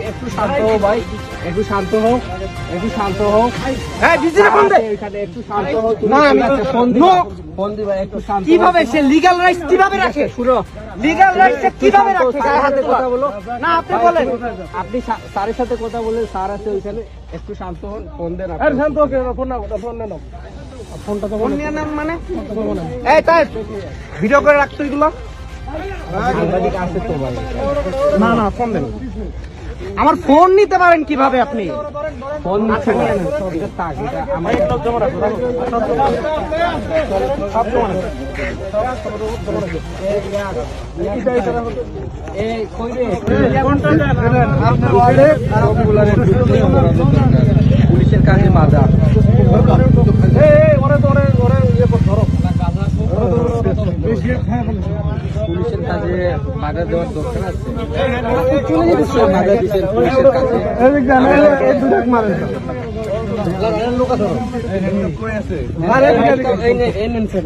একটু শান্ত হও ভাই, একটু শান্ত হও, একটু শান্ত হও। একটু শান্ত হও। না আমি ফোন দিবা, একটু শান্ত। কিভাবে সে লিগ্যাল রাইটস কিভাবে রাখে? শুনো, লিগ্যাল রাইটস কিভাবে রাখে? স্যারের সাথে কথা বলো। না আপনি বলেন। আপনি স্যারের সাথে কথা বলেন, স্যার আছে ওইখানে, একটু শান্ত হন, ফোন দেন। শান্ত হোক, ফোন না ফোনটা তো ফোন নিয়ে নেন মানে? এই তাই ভিডিও করে রাখতো এগুলো? সাংবাদিক আছে তো ভাই। না না ফোন দেন। আমার ফোন নিতে পারেন কিভাবে আপনি? ফোন নিচ্ছে না, এটা তাক, এটা আমার পুলিশের কাছে বাধা। পুলিশের কাছে বাধা দেওয়ার দরকার আছে। বাধা দিচ্ছেন পুলিশের কাছে। এই নেন স্যার।